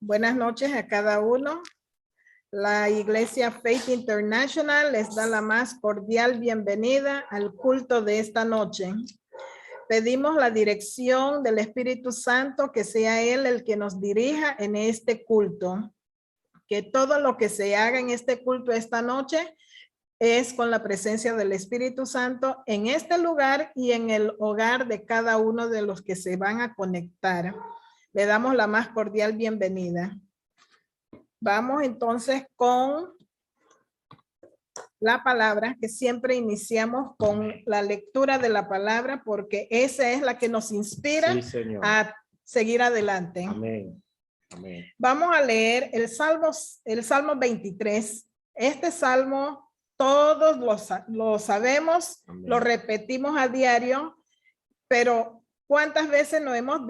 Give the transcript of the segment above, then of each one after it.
Buenas noches a cada uno. La Iglesia Faith International les da la más cordial bienvenida al culto de esta noche. Pedimos la dirección del Espíritu Santo, que sea Él el que nos dirija en este culto. Que todo lo que se haga en este culto esta noche es con la presencia del Espíritu Santo en este lugar y en el hogar de cada uno de los que se van a conectar. Le damos la más cordial bienvenida. Vamos entonces con la palabra, que siempre iniciamos con la lectura de la palabra, porque esa es la que nos inspira a seguir adelante. Amén. Amén. Vamos a leer el Salmo 23. Este salmo todos lo sabemos, amén, lo repetimos a diario, pero ¿cuántas veces nos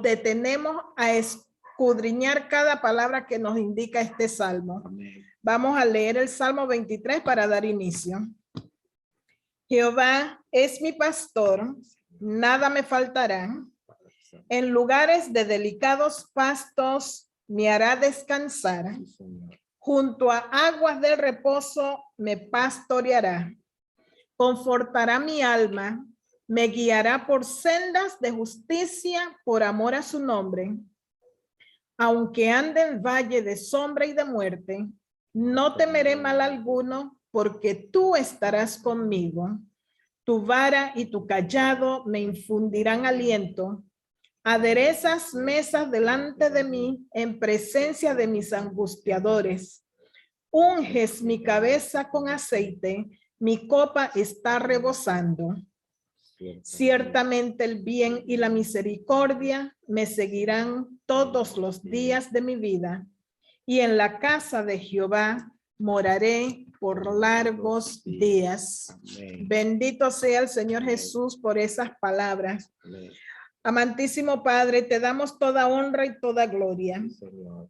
detenemos a escudriñar cada palabra que nos indica este salmo? Amén. Vamos a leer el Salmo 23 para dar inicio. Jehová es mi pastor, nada me faltará. En lugares de delicados pastos me hará descansar. Junto a aguas del reposo me pastoreará. Confortará mi alma, me guiará por sendas de justicia por amor a su nombre. Aunque ande en valle de sombra y de muerte, no temeré mal alguno, porque tú estarás conmigo. Tu vara y tu cayado me infundirán aliento. Aderezas mesas delante de mí en presencia de mis angustiadores. Unges mi cabeza con aceite, mi copa está rebosando. Ciertamente el bien y la misericordia me seguirán todos los días de mi vida, y en la casa de Jehová moraré por largos días. Amén. Bendito sea el Señor Jesús por esas palabras. Amén. Amantísimo Padre, te damos toda honra y toda gloria. Señor.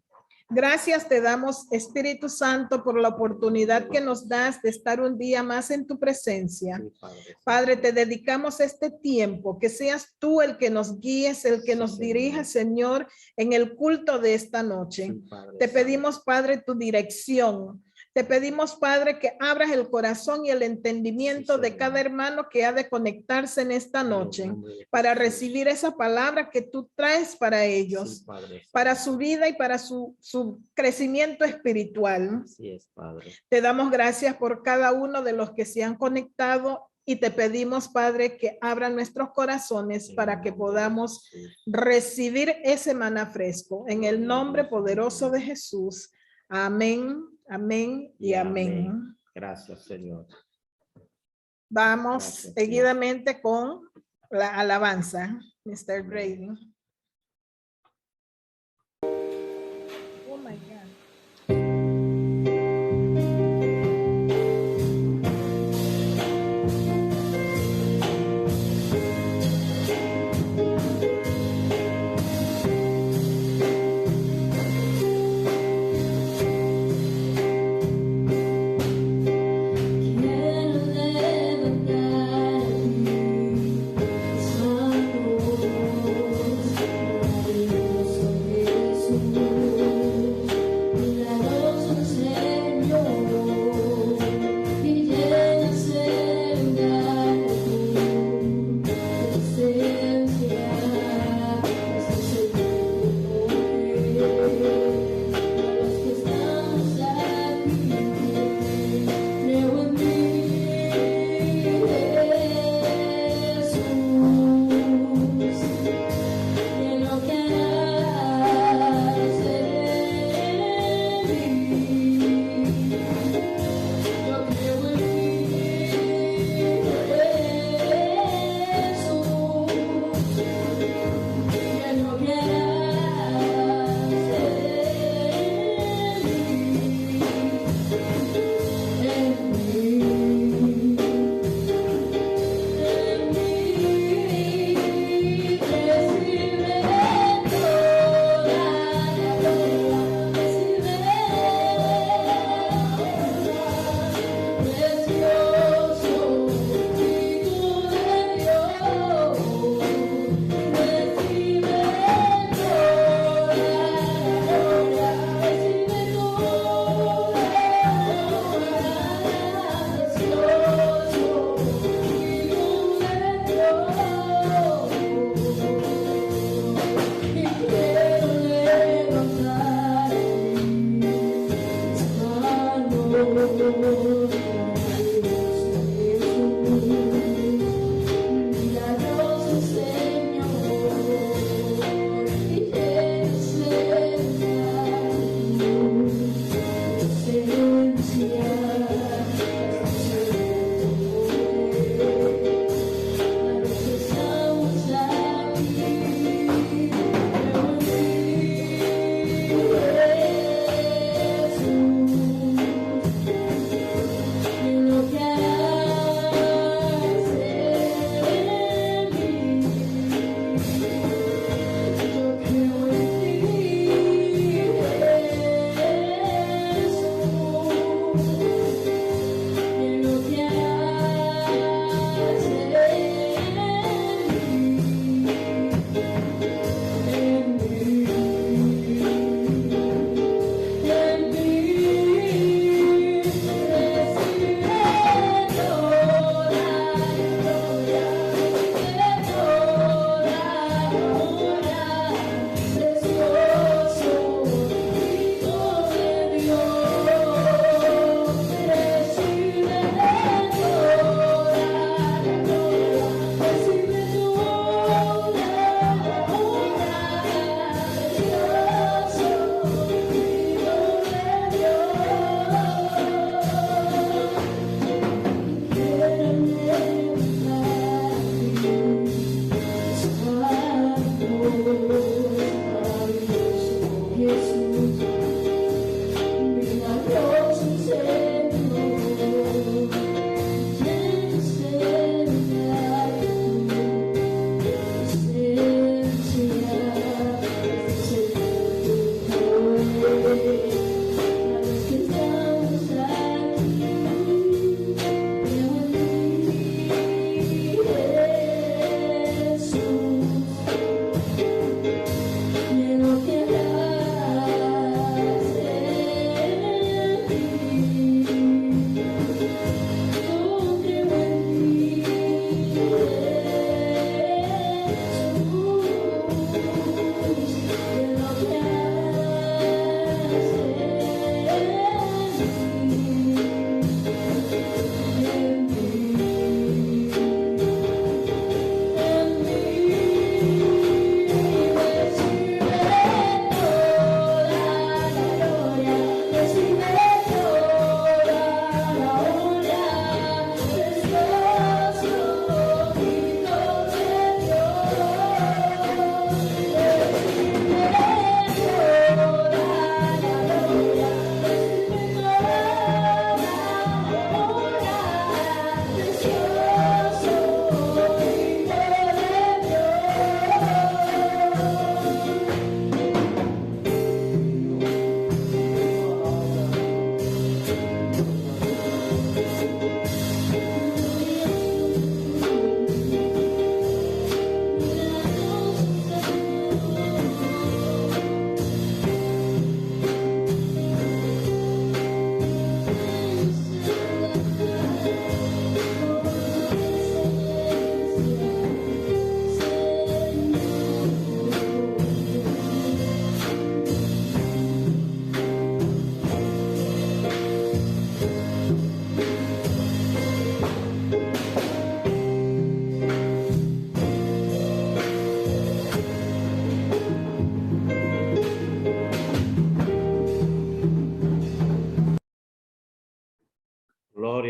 Gracias te damos, Espíritu Santo, por la oportunidad que nos das de estar un día más en tu presencia. Sí, Padre, te dedicamos este tiempo, que seas tú el que nos guíes, el que nos dirija, Señor, en el culto de esta noche. Sí, te pedimos, Padre, tu dirección. Te pedimos, Padre, que abras el corazón y el entendimiento de cada hermano que ha de conectarse en esta noche para recibir esa palabra que tú traes para ellos, para su vida y para su crecimiento espiritual. Así es, Padre. Te damos gracias por cada uno de los que se han conectado y te pedimos, Padre, que abran nuestros corazones para que podamos recibir ese maná fresco. En el nombre poderoso de Jesús. Amén. Amén y amén. Gracias, Señor. Vamos Gracias, seguidamente Señor, con la alabanza. Mr. Grady. Oh my God. Quiero levantar mis manos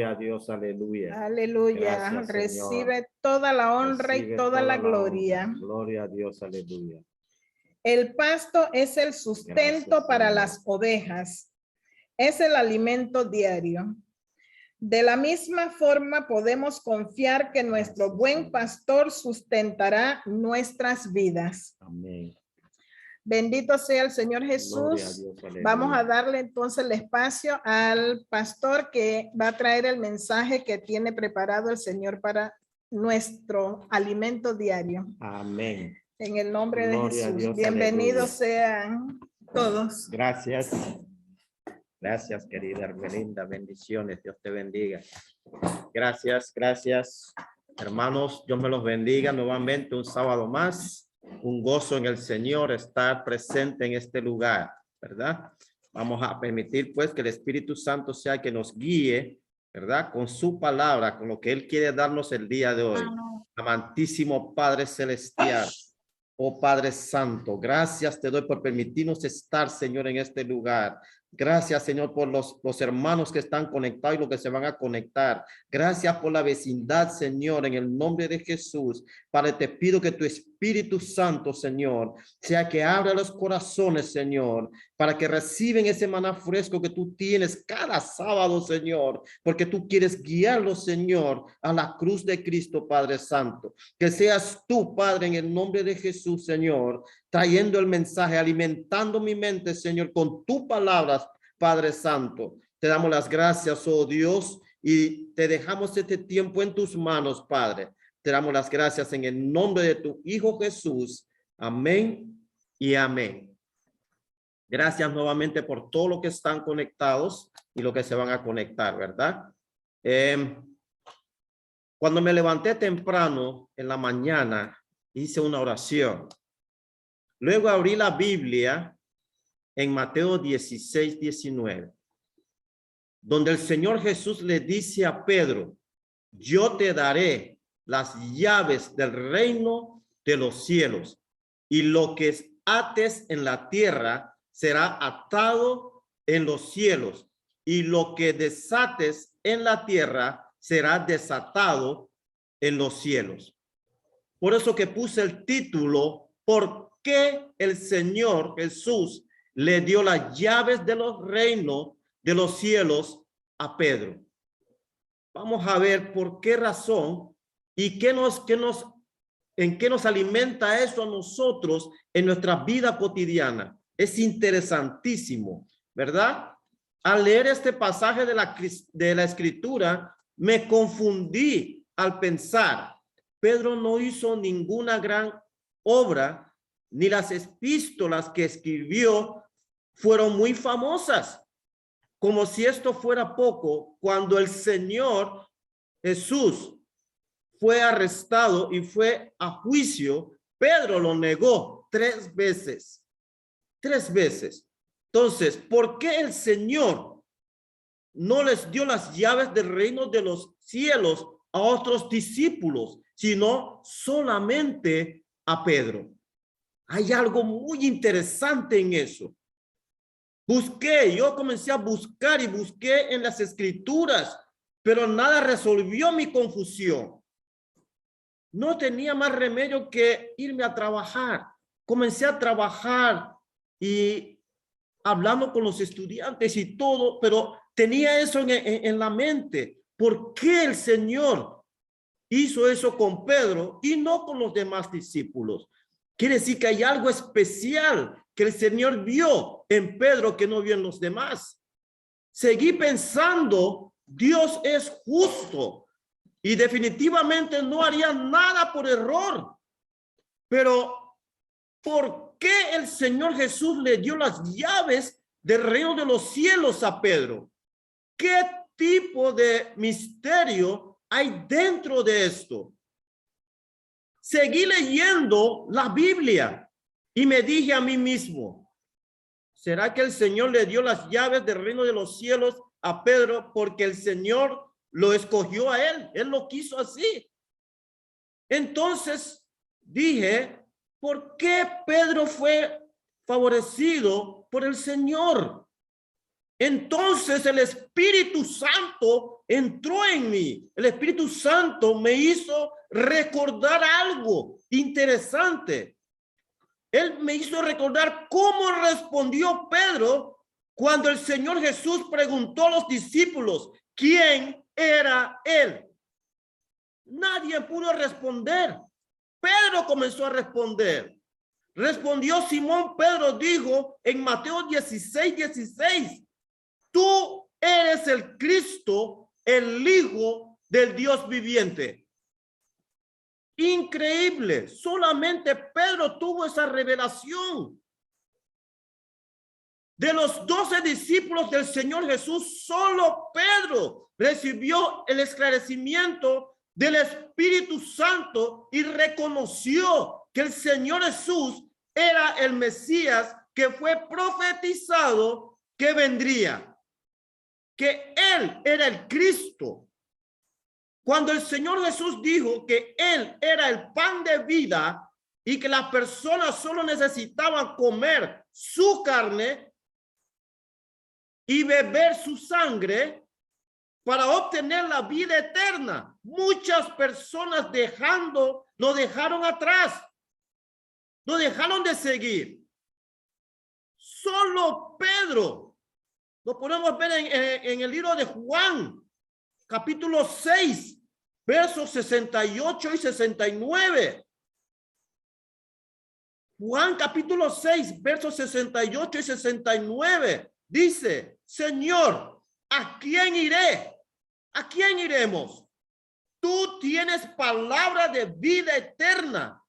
Gloria a Dios, aleluya. Aleluya. Gracias, Señor. Recibe toda la honra y Recibe toda la honra. gloria. Gloria a Dios, aleluya. El pasto es el sustento Gracias, para Señor. las ovejas. Es el alimento diario. De la misma forma podemos confiar que nuestro Gracias, buen Señor. pastor sustentará nuestras vidas. Amén. Bendito sea el Señor Gloria a Jesús. Dios, aleluya. Vamos a darle entonces el espacio al pastor que va a traer el mensaje que tiene preparado el Señor para nuestro alimento diario. Amén. En el nombre de Gloria a Jesús. Dios, Bienvenidos aleluya. sean todos. Gracias. Gracias, querida Hermelinda. Bendiciones. Dios te bendiga. Gracias, gracias. Hermanos, Dios me los bendiga nuevamente un sábado más. Un gozo en el Señor estar presente en este lugar, ¿verdad? Vamos a permitir pues que el Espíritu Santo sea el que nos guíe, ¿verdad? Con su palabra, con lo que Él quiere darnos el día de hoy. Amantísimo Padre Celestial, oh Padre Santo, gracias te doy por permitirnos estar, Señor, en este lugar. Gracias, Señor, por los hermanos que están conectados y los que se van a conectar. Gracias por la vecindad, Señor, en el nombre de Jesús. Padre, te pido que tu Espíritu Santo, Señor, sea que abra los corazones, Señor, para que reciben ese maná fresco que tú tienes cada sábado, Señor, porque tú quieres guiarlos, Señor, a la cruz de Cristo, Padre Santo. Que seas tú, Padre, en el nombre de Jesús, Señor, trayendo el mensaje, alimentando mi mente, Señor, con tu palabra, Padre Santo. Te damos las gracias, oh Dios, y te dejamos este tiempo en tus manos, Padre. Te damos las gracias en el nombre de tu Hijo Jesús. Amén y amén. Gracias nuevamente por todo lo que están conectados y lo que se van a conectar, ¿verdad? Cuando me levanté temprano en la mañana, hice una oración. Luego abrí la Biblia en Mateo 16, 19, donde el Señor Jesús le dice a Pedro, yo te daré las llaves del reino de los cielos, y lo que ates en la tierra será atado en los cielos, y lo que desates en la tierra será desatado en los cielos. Por eso que puse el título, ¿por qué el Señor Jesús le dio las llaves de los reinos de los cielos a Pedro? Vamos a ver por qué razón y en qué nos alimenta eso a nosotros en nuestra vida cotidiana. Es interesantísimo, ¿verdad? Al leer este pasaje de la Escritura, me confundí al pensar, Pedro no hizo ninguna gran obra, ni las epístolas que escribió fueron muy famosas. Como si esto fuera poco, cuando el Señor Jesús fue arrestado y fue a juicio, Pedro lo negó 3 veces. 3 veces. Entonces, ¿por qué el Señor no les dio las llaves del reino de los cielos a otros discípulos, sino solamente a Pedro? Hay algo muy interesante en eso. Yo comencé a buscar y busqué en las Escrituras, pero nada resolvió mi confusión. No tenía más remedio que irme a trabajar. Comencé a trabajar y hablando con los estudiantes y todo, pero tenía eso en la mente. ¿Por qué el Señor hizo eso con Pedro y no con los demás discípulos? Quiere decir que hay algo especial que el Señor vio en Pedro que no vio en los demás. Seguí pensando, Dios es justo y definitivamente no haría nada por error. Pero, ¿por qué el Señor Jesús le dio las llaves del reino de los cielos a Pedro? ¿Qué tipo de misterio hay dentro de esto? Seguí leyendo la Biblia y me dije a mí mismo, ¿será que el Señor le dio las llaves del reino de los cielos a Pedro porque el Señor lo escogió a él? Él lo quiso así. Entonces dije, ¿por qué Pedro fue favorecido por el Señor? Entonces el Espíritu Santo entró en mí. El Espíritu Santo me hizo recordar algo interesante. Él me hizo recordar cómo respondió Pedro cuando el Señor Jesús preguntó a los discípulos quién era él. Nadie pudo responder. Pedro comenzó a responder. Respondió Simón Pedro, dijo en Mateo 16:16, tú eres el Cristo, el Hijo del Dios viviente. Increíble, solamente Pedro tuvo esa revelación. De los 12 discípulos del Señor Jesús, solo Pedro recibió el esclarecimiento del Espíritu Santo y reconoció que el Señor Jesús era el Mesías que fue profetizado que vendría, que Él era el Cristo. Cuando el Señor Jesús dijo que Él era el pan de vida y que las personas solo necesitaban comer su carne y beber su sangre para obtener la vida eterna, muchas personas lo dejaron atrás, lo dejaron de seguir. Solo Pedro, lo podemos ver en el libro de Juan, capítulo 6, versos 68 y 69. Juan capítulo 6, versos 68 y 69. Dice, Señor, ¿a quién iré? ¿A quién iremos? Tú tienes palabra de vida eterna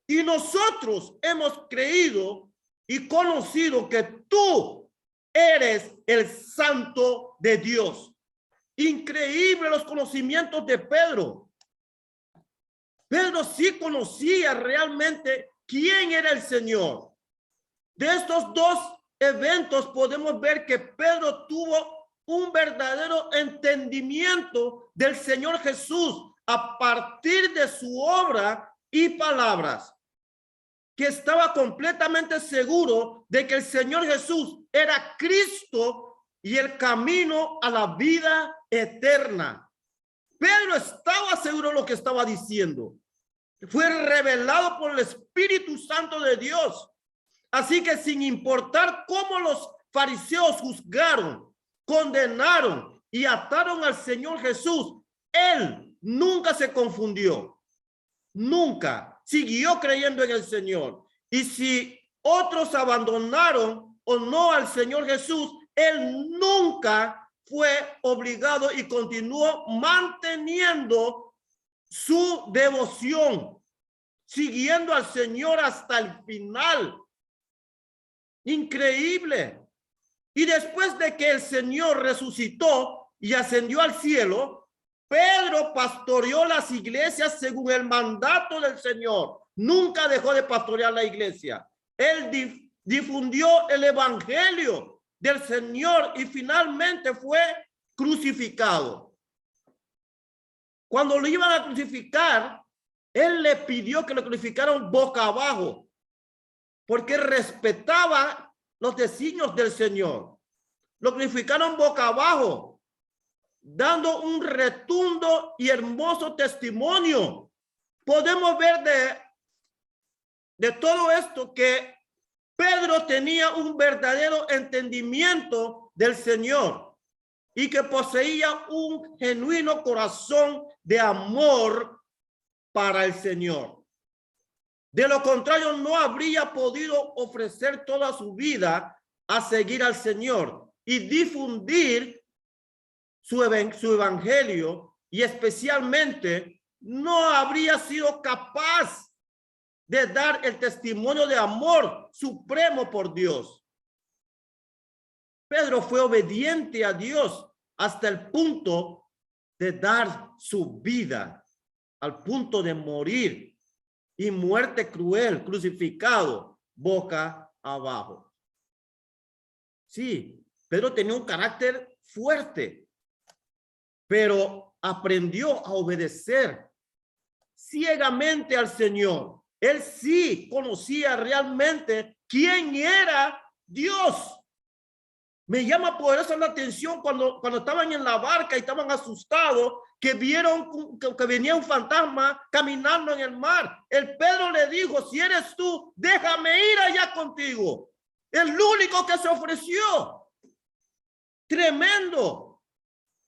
y nosotros hemos creído y conocido que tú eres el Santo de Dios. Increíble los conocimientos de Pedro. Pedro sí conocía realmente quién era el Señor. De estos dos eventos podemos ver que Pedro tuvo un verdadero entendimiento del Señor Jesús a partir de su obra y palabras, que estaba completamente seguro de que el Señor Jesús era Cristo y el camino a la vida eterna. Pedro estaba seguro de lo que estaba diciendo. Fue revelado por el Espíritu Santo de Dios. Así que sin importar cómo los fariseos juzgaron, condenaron y ataron al Señor Jesús, él nunca se confundió. Nunca siguió creyendo en el Señor. Y si otros abandonaron o no al Señor Jesús, él nunca fue obligado y continuó manteniendo su devoción, siguiendo al Señor hasta el final. Increíble. Y después de que el Señor resucitó y ascendió al cielo, Pedro pastoreó las iglesias según el mandato del Señor. Nunca dejó de pastorear la iglesia. Él difundió el evangelio del Señor y finalmente fue crucificado. Cuando lo iban a crucificar, él le pidió que lo crucificaran boca abajo, porque respetaba los designios del Señor. Lo crucificaron boca abajo, dando un rotundo y hermoso testimonio. Podemos ver de todo esto que Pedro tenía un verdadero entendimiento del Señor y que poseía un genuino corazón de amor para el Señor. De lo contrario, no habría podido ofrecer toda su vida a seguir al Señor y difundir su evangelio, y especialmente no habría sido capaz de dar el testimonio de amor supremo por Dios. Pedro fue obediente a Dios hasta el punto de dar su vida, al punto de morir y muerte cruel, crucificado boca abajo. Sí, Pedro tenía un carácter fuerte, pero aprendió a obedecer ciegamente al Señor. Él sí conocía realmente quién era Dios. Me llama por eso la atención cuando estaban en la barca y estaban asustados, que vieron que venía un fantasma caminando en el mar. El Pedro le dijo, si eres tú, déjame ir allá contigo. El único que se ofreció. Tremendo.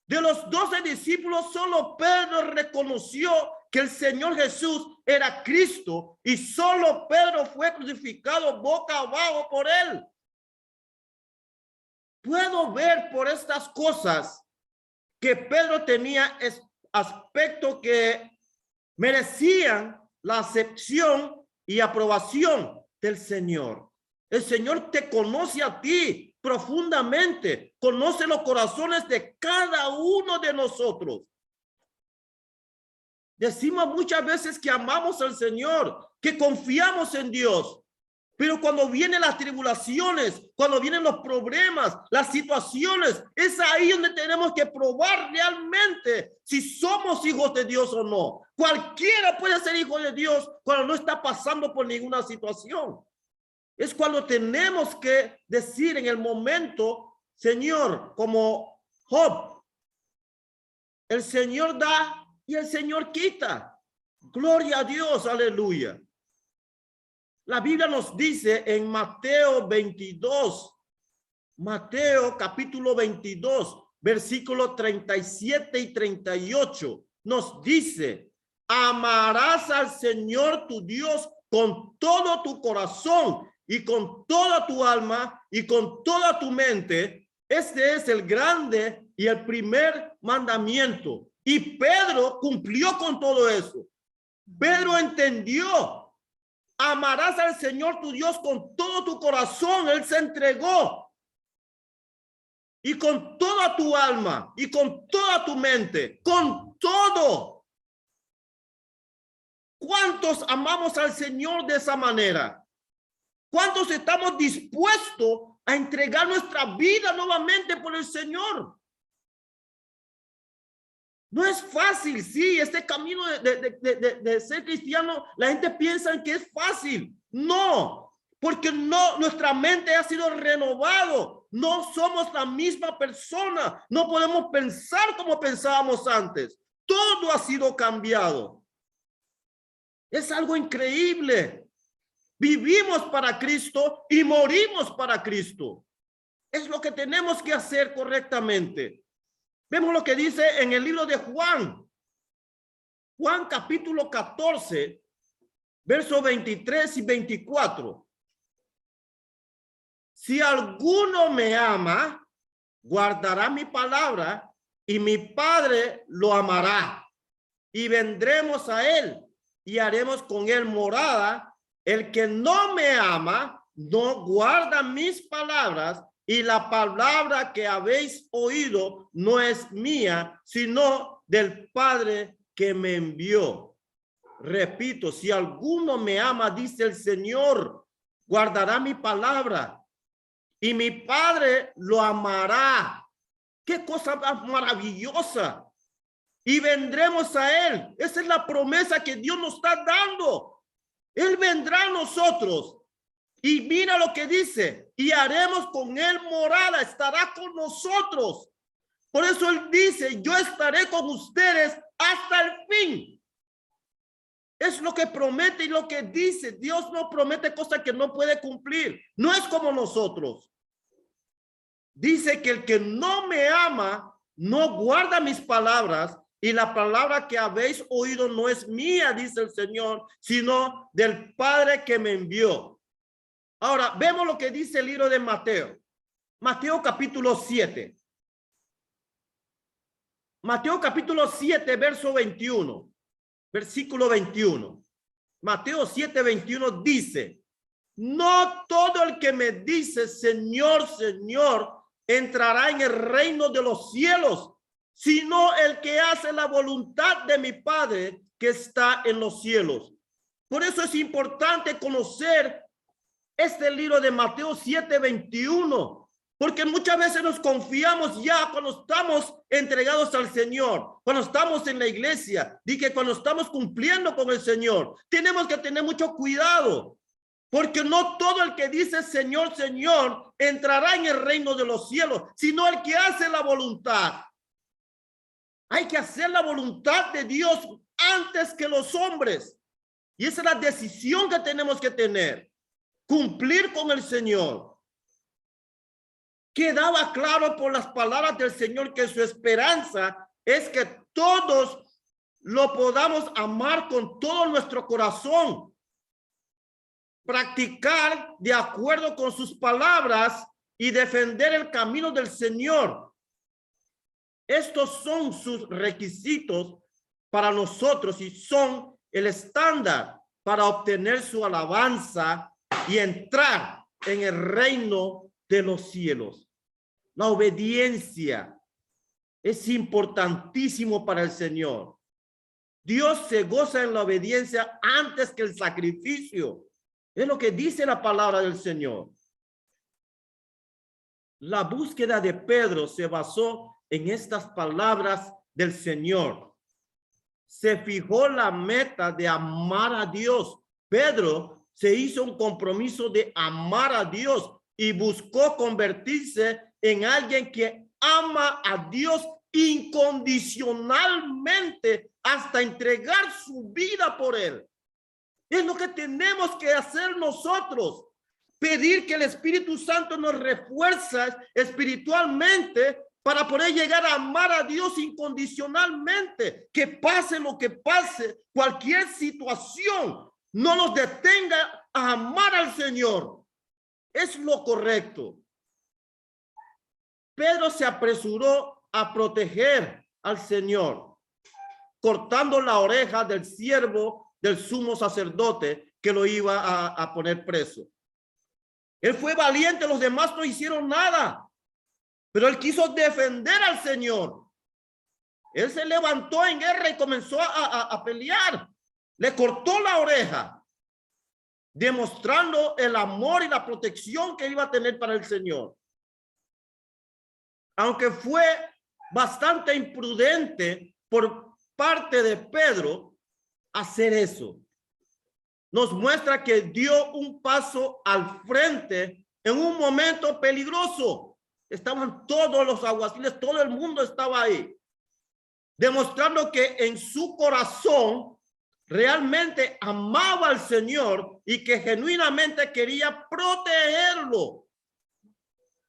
De los 12 discípulos, solo Pedro reconoció que el Señor Jesús era Cristo y solo Pedro fue crucificado boca abajo por él. Puedo ver por estas cosas que Pedro tenía aspectos que merecían la acepción y aprobación del Señor. El Señor te conoce a ti profundamente, conoce los corazones de cada uno de nosotros. Decimos muchas veces que amamos al Señor, que confiamos en Dios. Pero cuando vienen las tribulaciones, cuando vienen los problemas, las situaciones, es ahí donde tenemos que probar realmente si somos hijos de Dios o no. Cualquiera puede ser hijo de Dios cuando no está pasando por ninguna situación. Es cuando tenemos que decir en el momento, Señor, como Job, el Señor da y el Señor quita. Gloria a Dios, aleluya. La Biblia nos dice en Mateo 22, Mateo capítulo 22, versículos 37 y 38, nos dice, amarás al Señor tu Dios con todo tu corazón y con toda tu alma y con toda tu mente. Este es el grande y el primer mandamiento. Y Pedro cumplió con todo eso. Pedro entendió. Amarás al Señor tu Dios con todo tu corazón. Él se entregó. Y con toda tu alma y con toda tu mente. Con todo. ¿Cuántos amamos al Señor de esa manera? ¿Cuántos estamos dispuestos a entregar nuestra vida nuevamente por el Señor? No es fácil, sí, este camino de ser cristiano, la gente piensa que es fácil. No, porque no, nuestra mente ha sido renovado. No somos la misma persona. No podemos pensar como pensábamos antes. Todo ha sido cambiado. Es algo increíble. Vivimos para Cristo y morimos para Cristo. Es lo que tenemos que hacer correctamente. Vemos lo que dice en el libro de Juan. Juan capítulo 14, versos 23 y 24. Si alguno me ama, guardará mi palabra y mi Padre lo amará. Y vendremos a él y haremos con él morada. El que no me ama, no guarda mis palabras. Y la palabra que habéis oído no es mía, sino del Padre que me envió. Repito, si alguno me ama, dice el Señor, guardará mi palabra y mi Padre lo amará. Qué cosa más maravillosa. Y vendremos a él. Esa es la promesa que Dios nos está dando. Él vendrá a nosotros. Y mira lo que dice, y haremos con él morada, estará con nosotros. Por eso él dice, yo estaré con ustedes hasta el fin. Es lo que promete y lo que dice. Dios no promete cosas que no puede cumplir. No es como nosotros. Dice que el que no me ama, no guarda mis palabras, y la palabra que habéis oído no es mía, dice el Señor, sino del Padre que me envió. Ahora, vemos lo que dice el libro de Mateo. Mateo capítulo 7. Mateo capítulo 7, verso 21. Versículo 21. Mateo 7, 21 dice, no todo el que me dice, Señor, Señor, entrará en el reino de los cielos, sino el que hace la voluntad de mi Padre que está en los cielos. Por eso es importante conocer este libro de Mateo 7, 21, porque muchas veces nos confiamos ya cuando estamos entregados al Señor, cuando estamos en la iglesia, y que cuando estamos cumpliendo con el Señor, tenemos que tener mucho cuidado, Porque no todo el que dice Señor, Señor, entrará en el reino de los cielos, sino el que hace la voluntad. Hay que hacer la voluntad de Dios antes que los hombres. Y esa es la decisión que tenemos que tener. Cumplir con el Señor. Quedaba claro por las palabras del Señor que su esperanza es que todos lo podamos amar con todo nuestro corazón. Practicar de acuerdo con sus palabras y defender el camino del Señor. Estos son sus requisitos para nosotros y son el estándar para obtener su alabanza y entrar en el reino de los cielos. La obediencia es importantísimo para el Señor. Dios se goza en la obediencia antes que el sacrificio. Es lo que dice la palabra del Señor. La búsqueda de Pedro se basó en estas palabras del Señor. Se fijó la meta de amar a Dios. Pedro se hizo un compromiso de amar a Dios y buscó convertirse en alguien que ama a Dios incondicionalmente hasta entregar su vida por él. Es lo que tenemos que hacer nosotros. Pedir que el Espíritu Santo nos refuerce espiritualmente para poder llegar a amar a Dios incondicionalmente. Que pase lo que pase, cualquier situación no nos detenga a amar al Señor. Es lo correcto. Pedro se apresuró a proteger al Señor, cortando la oreja del siervo del sumo sacerdote que lo iba a poner preso. Él fue valiente, los demás no hicieron nada, pero él quiso defender al Señor. Él se levantó en guerra y comenzó a pelear. Le cortó la oreja, demostrando el amor y la protección que iba a tener para el Señor. Aunque fue bastante imprudente por parte de Pedro hacer eso, nos muestra que dio un paso al frente en un momento peligroso. Estaban todos los alguaciles, todo el mundo estaba ahí, demostrando que en su corazón realmente amaba al Señor y que genuinamente quería protegerlo.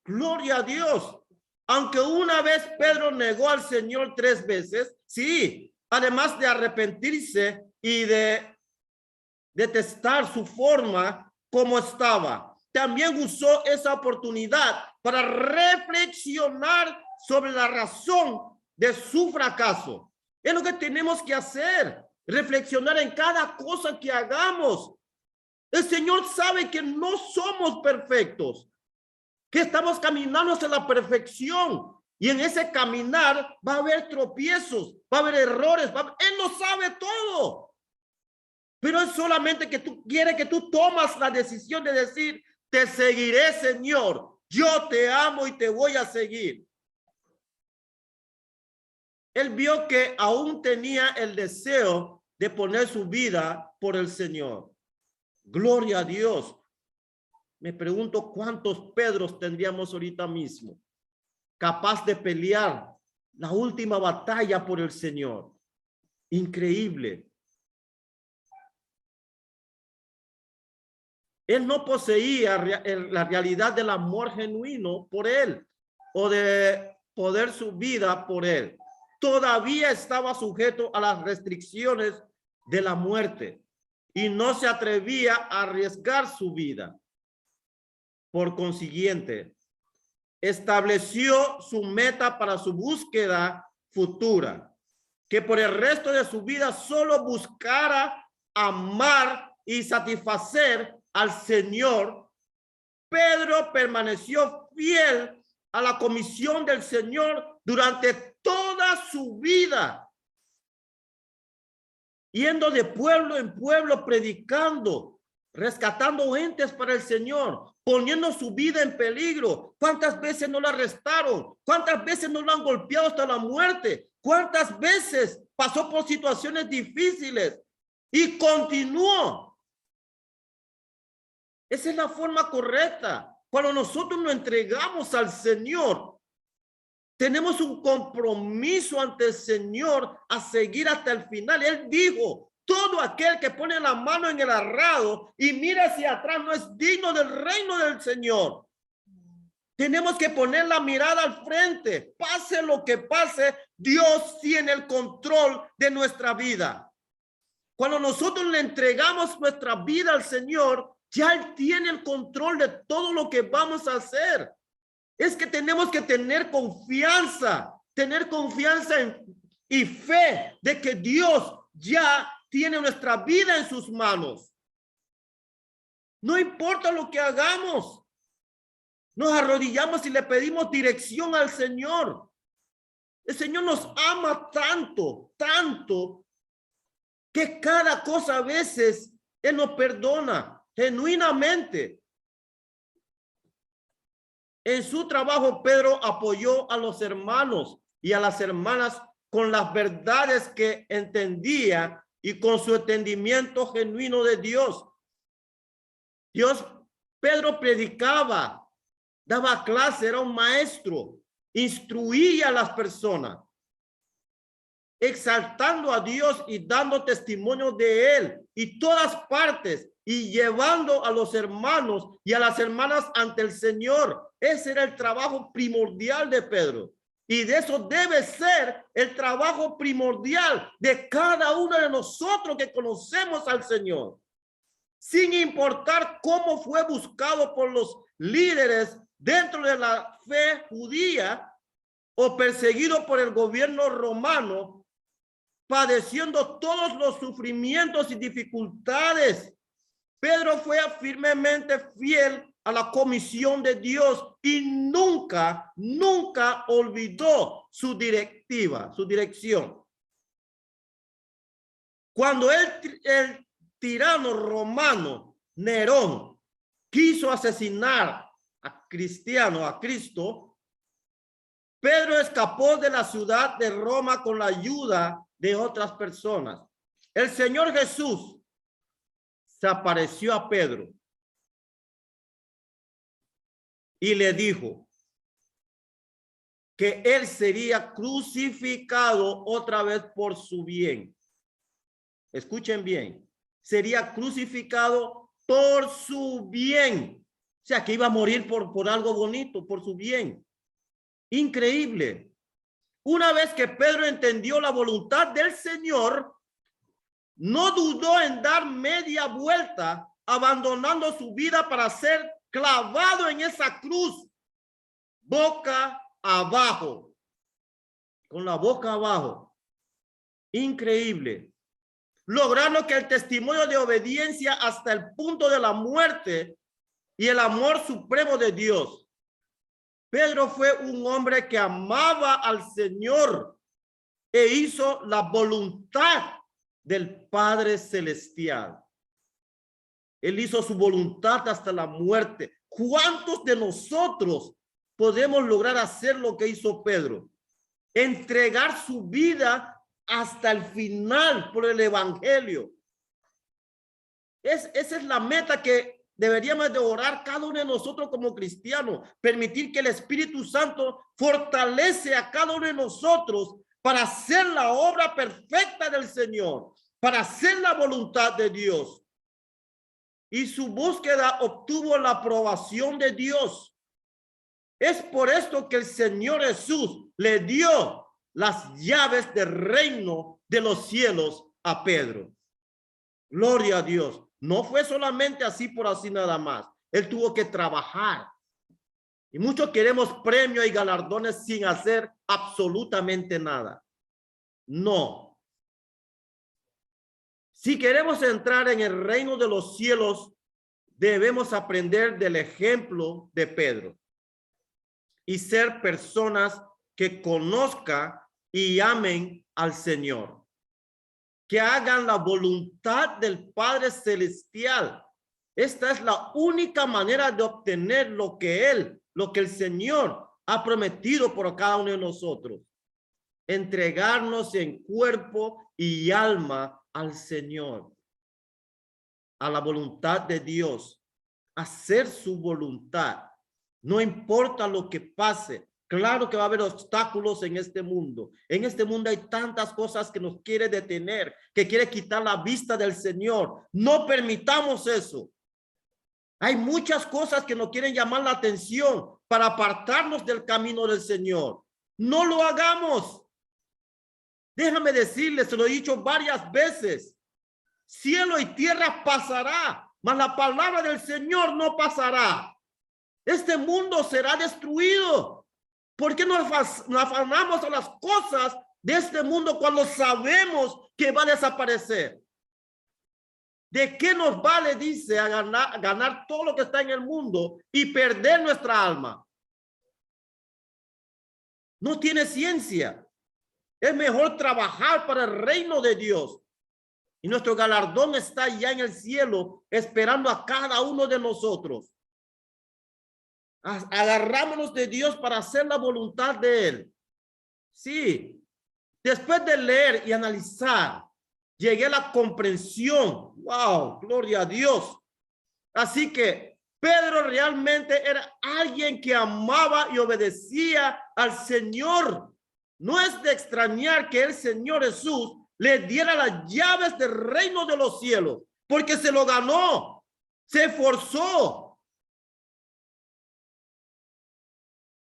Gloria a Dios. Aunque una vez Pedro negó al Señor 3 veces, sí, además de arrepentirse y de detestar su forma como estaba, también usó esa oportunidad para reflexionar sobre la razón de su fracaso. Es lo que tenemos que hacer, reflexionar en cada cosa que hagamos. El Señor sabe que no somos perfectos, que estamos caminando hacia la perfección. Y en ese caminar va a haber tropiezos, va a haber errores. Él lo sabe todo. Pero es solamente que tú quieres que tú tomas la decisión de decir, te seguiré, Señor. Yo te amo y te voy a seguir. Él vio que aún tenía el deseo de poner su vida por el Señor. Gloria a Dios. Me pregunto cuántos Pedros tendríamos ahorita mismo capaz de pelear la última batalla por el Señor. Increíble. Él no poseía la realidad del amor genuino por él o de poder su vida por él. Todavía estaba sujeto a las restricciones de la muerte y no se atrevía a arriesgar su vida. Por consiguiente, estableció su meta para su búsqueda futura, que por el resto de su vida solo buscara amar y satisfacer al Señor. Pedro permaneció fiel a la comisión del Señor durante toda su vida, yendo de pueblo en pueblo predicando, rescatando gentes para el Señor, poniendo su vida en peligro. ¿Cuántas veces no lo arrestaron? ¿Cuántas veces no lo han golpeado hasta la muerte? ¿Cuántas veces pasó por situaciones difíciles y continuó? Esa es la forma correcta. Cuando nosotros nos entregamos al Señor, tenemos un compromiso ante el Señor a seguir hasta el final. Él dijo, todo aquel que pone la mano en el arado y mira hacia atrás no es digno del reino del Señor. Tenemos que poner la mirada al frente. Pase lo que pase, Dios tiene el control de nuestra vida. Cuando nosotros le entregamos nuestra vida al Señor, ya Él tiene el control de todo lo que vamos a hacer. Es que tenemos que tener confianza y fe de que Dios ya tiene nuestra vida en sus manos. No importa lo que hagamos. Nos arrodillamos y le pedimos dirección al Señor. El Señor nos ama tanto, tanto, que cada cosa a veces Él nos perdona genuinamente. En su trabajo, Pedro apoyó a los hermanos y a las hermanas con las verdades que entendía y con su entendimiento genuino de Dios. Pedro predicaba, daba clase, era un maestro, instruía a las personas, exaltando a Dios y dando testimonio de Él y todas partes y llevando a los hermanos y a las hermanas ante el Señor. Ese era el trabajo primordial de Pedro. Y de eso debe ser el trabajo primordial de cada uno de nosotros que conocemos al Señor. Sin importar cómo fue buscado por los líderes dentro de la fe judía o perseguido por el gobierno romano, padeciendo todos los sufrimientos y dificultades, Pedro fue firmemente fiel a la comisión de Dios y nunca olvidó su dirección. Cuando el tirano romano Nerón quiso asesinar a Cristo, Pedro escapó de la ciudad de Roma con la ayuda de otras personas. El Señor Jesús se apareció a Pedro y le dijo que él sería crucificado otra vez por su bien. Escuchen bien, sería crucificado por su bien. O sea, que iba a morir por algo bonito, por su bien. Increíble. Una vez que Pedro entendió la voluntad del Señor, no dudó en dar media vuelta, abandonando su vida para ser clavado en esa cruz, boca abajo, con la boca abajo. Increíble. Logrando que el testimonio de obediencia hasta el punto de la muerte y el amor supremo de Dios. Pedro fue un hombre que amaba al Señor e hizo la voluntad del Padre Celestial. Él hizo su voluntad hasta la muerte. ¿Cuántos de nosotros podemos lograr hacer lo que hizo Pedro? Entregar su vida hasta el final por el evangelio. Esa es la meta que deberíamos de orar cada uno de nosotros como cristianos. Permitir que el Espíritu Santo fortalece a cada uno de nosotros para hacer la obra perfecta del Señor, para hacer la voluntad de Dios. Y su búsqueda obtuvo la aprobación de Dios. Es por esto que el Señor Jesús le dio las llaves del reino de los cielos a Pedro. Gloria a Dios. No fue solamente así por así nada más. Él tuvo que trabajar. Y muchos queremos premios y galardones sin hacer absolutamente nada. No. Si queremos entrar en el reino de los cielos, debemos aprender del ejemplo de Pedro y ser personas que conozcan y amen al Señor, que hagan la voluntad del Padre Celestial. Esta es la única manera de obtener lo que el Señor ha prometido por cada uno de nosotros. Entregarnos en cuerpo y alma al Señor, a la voluntad de Dios. hacer su voluntad. No importa lo que pase. Claro que va a haber obstáculos en este mundo. En este mundo hay tantas cosas que nos quiere detener, que quiere quitar la vista del Señor. No permitamos eso. Hay muchas cosas que nos quieren llamar la atención para apartarnos del camino del Señor. No lo hagamos. Déjame decirles, se lo he dicho varias veces. Cielo y tierra pasará, mas la palabra del Señor no pasará. Este mundo será destruido. ¿Por qué nos afanamos a las cosas de este mundo cuando sabemos que va a desaparecer? ¿De qué nos vale, dice, a ganar todo lo que está en el mundo y perder nuestra alma? No tiene ciencia. Es mejor trabajar para el reino de Dios. Y nuestro galardón está ya en el cielo, esperando a cada uno de nosotros. Agarrámonos de Dios para hacer la voluntad de Él. Sí. Después de leer y analizar, llegué a la comprensión. Wow, gloria a Dios. Así que Pedro realmente era alguien que amaba y obedecía al Señor. No es de extrañar que el Señor Jesús le diera las llaves del reino de los cielos, porque se lo ganó, se esforzó.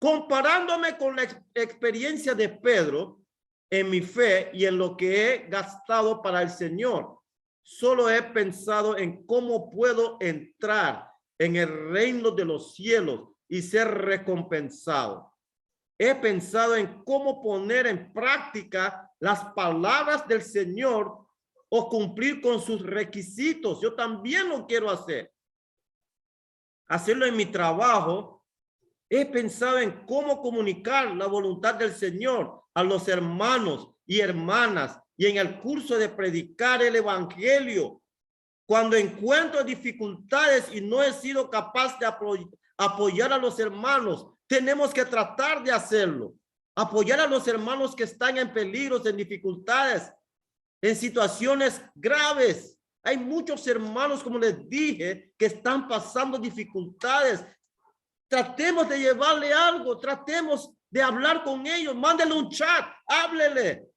Comparándome con la experiencia de Pedro en mi fe y en lo que he gastado para el Señor, solo he pensado en cómo puedo entrar en el reino de los cielos y ser recompensado. He pensado en cómo poner en práctica las palabras del Señor o cumplir con sus requisitos. Yo también lo quiero hacer. Hacerlo en mi trabajo. He pensado en cómo comunicar la voluntad del Señor a los hermanos y hermanas y en el curso de predicar el evangelio. Cuando encuentro dificultades y no he sido capaz de apoyar a los hermanos, tenemos que tratar de hacerlo. Apoyar a los hermanos que están en peligros, en dificultades, en situaciones graves. Hay muchos hermanos, como les dije, que están pasando dificultades. Tratemos de llevarle algo, tratemos de hablar con ellos, mándele un chat, háblele,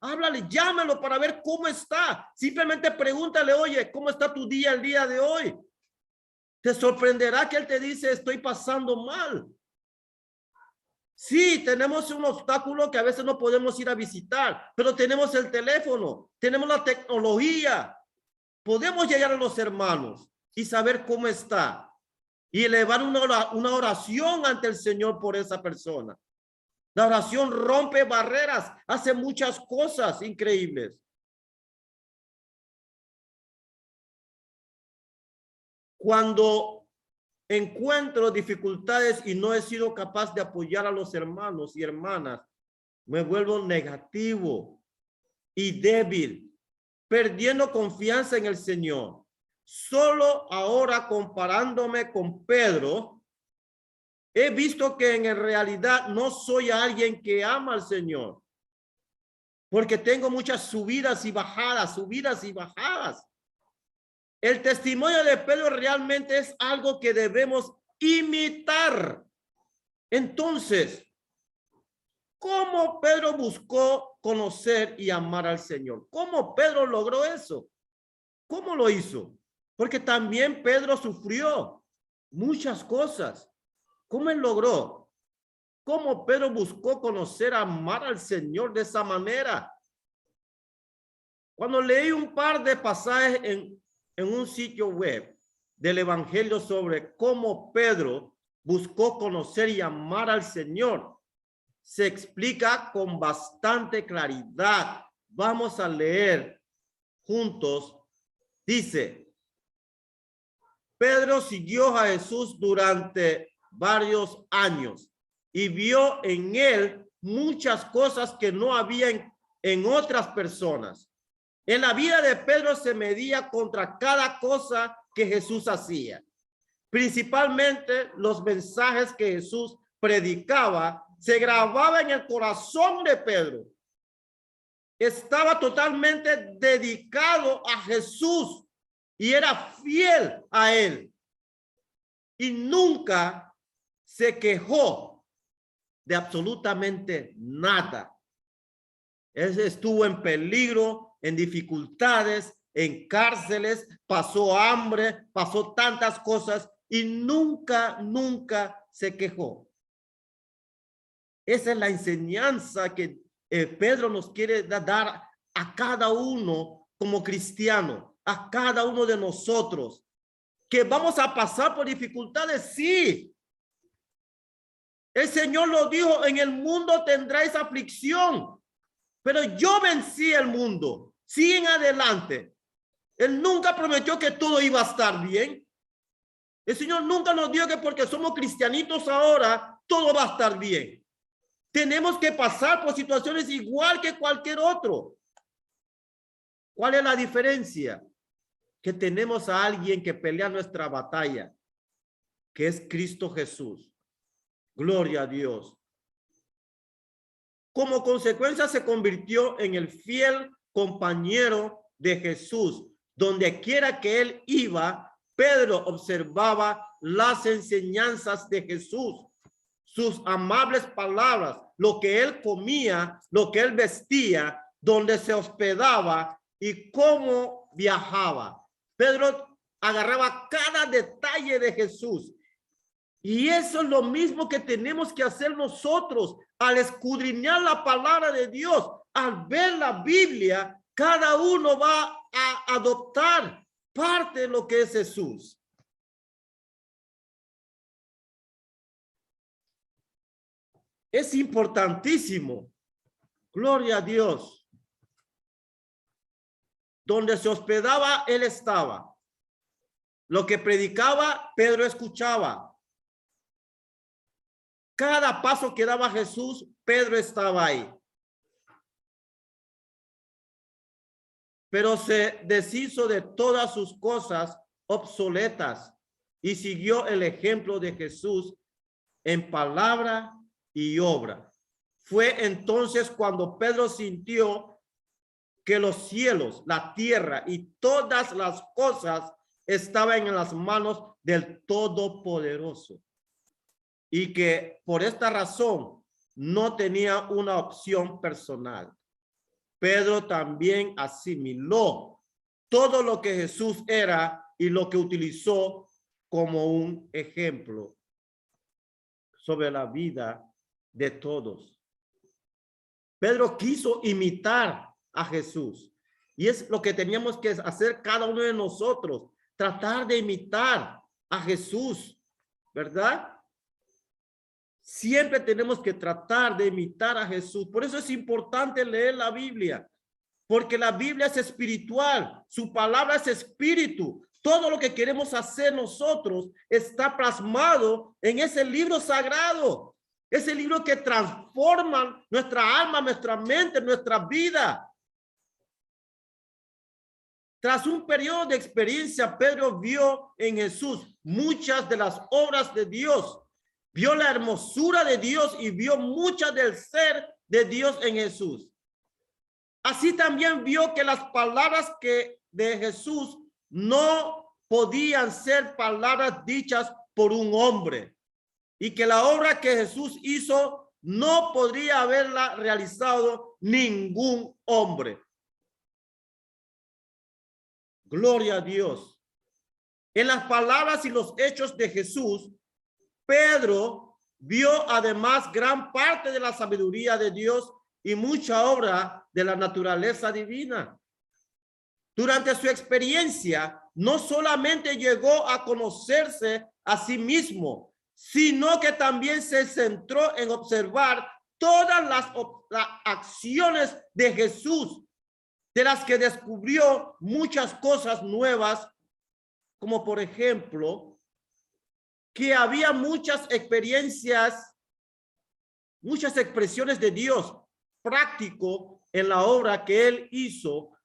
llámelo para ver cómo está. Simplemente pregúntale, oye, ¿cómo está tu día el día de hoy? Te sorprenderá que él te dice, estoy pasando mal. Sí, tenemos un obstáculo que a veces no podemos ir a visitar, pero tenemos el teléfono, tenemos la tecnología. Podemos llegar a los hermanos y saber cómo está. Y elevar una oración ante el Señor por esa persona. La oración rompe barreras, hace muchas cosas increíbles. Cuando encuentro dificultades y no he sido capaz de apoyar a los hermanos y hermanas, me vuelvo negativo y débil, perdiendo confianza en el Señor. Solo ahora, comparándome con Pedro, he visto que en realidad no soy alguien que ama al Señor, porque tengo muchas subidas y bajadas, El testimonio de Pedro realmente es algo que debemos imitar. Entonces, ¿cómo Pedro buscó conocer y amar al Señor? ¿Cómo Pedro logró eso? ¿Cómo lo hizo? Porque también Pedro sufrió muchas cosas. ¿Cómo él logró? ¿Cómo Pedro buscó conocer, amar al Señor de esa manera? Cuando leí un par de pasajes en un sitio web del Evangelio sobre cómo Pedro buscó conocer y amar al Señor, se explica con bastante claridad. Vamos a leer juntos. Dice, Pedro siguió a Jesús durante varios años y vio en él muchas cosas que no había en otras personas. En la vida de Pedro se medía contra cada cosa que Jesús hacía. Principalmente los mensajes que Jesús predicaba se grababa en el corazón de Pedro. Estaba totalmente dedicado a Jesús y era fiel a él. y nunca se quejó de absolutamente nada. Él estuvo en peligro, en dificultades, en cárceles, pasó hambre, pasó tantas cosas y nunca se quejó. Esa es la enseñanza que Pedro nos quiere dar a cada uno como cristiano, a cada uno de nosotros, que vamos a pasar por dificultades, sí. El Señor lo dijo, en el mundo tendráis aflicción, pero yo vencí el mundo. Siguen adelante. Él nunca prometió que todo iba a estar bien. El Señor nunca nos dijo que porque somos cristianitos ahora, todo va a estar bien. Tenemos que pasar por situaciones igual que cualquier otro. ¿Cuál es la diferencia? Que tenemos a alguien que pelea nuestra batalla, que es Cristo Jesús. Gloria a Dios. Como consecuencia se convirtió en el fiel compañero de Jesús. Donde quiera que él iba, Pedro observaba las enseñanzas de Jesús, sus amables palabras, lo que él comía, lo que él vestía, donde se hospedaba y cómo viajaba. Pedro agarraba cada detalle de Jesús. Y eso es lo mismo que tenemos que hacer nosotros al escudriñar la palabra de Dios, al ver la Biblia. Cada uno va a adoptar parte de lo que es Jesús. Es importantísimo. Gloria a Dios. Donde se hospedaba, él estaba. Lo que predicaba, Pedro escuchaba. Cada paso que daba Jesús, Pedro estaba ahí. Pero se deshizo de todas sus cosas obsoletas y siguió el ejemplo de Jesús en palabra y obra. Fue entonces cuando Pedro sintió que los cielos, la tierra y todas las cosas estaban en las manos del Todopoderoso. Y que por esta razón no tenía una opción personal. Pedro también asimiló todo lo que Jesús era y lo que utilizó como un ejemplo sobre la vida de todos. Pedro quiso imitar a Jesús y es lo que teníamos que hacer cada uno de nosotros, tratar de imitar a Jesús, ¿verdad? Siempre tenemos que tratar de imitar a Jesús. Por eso es importante leer la Biblia, porque la Biblia es espiritual, su palabra es espíritu. Todo lo que queremos hacer nosotros está plasmado en ese libro sagrado, ese libro que transforma nuestra alma, nuestra mente, nuestra vida. Tras un periodo de experiencia, Pedro vio en Jesús muchas de las obras de Dios. Vio la hermosura de Dios y vio muchas del ser de Dios en Jesús. Así también vio que las palabras de Jesús no podían ser palabras dichas por un hombre y que la obra que Jesús hizo no podría haberla realizado ningún hombre. Gloria a Dios. En las palabras y los hechos de Jesús, Pedro vio además gran parte de la sabiduría de Dios y mucha obra de la naturaleza divina. Durante su experiencia, no solamente llegó a conocerse a sí mismo, sino que también se centró en observar todas las acciones de Jesús, de las que descubrió muchas cosas nuevas, como por ejemplo, que había muchas experiencias, muchas expresiones de Dios práctico en la obra que él hizo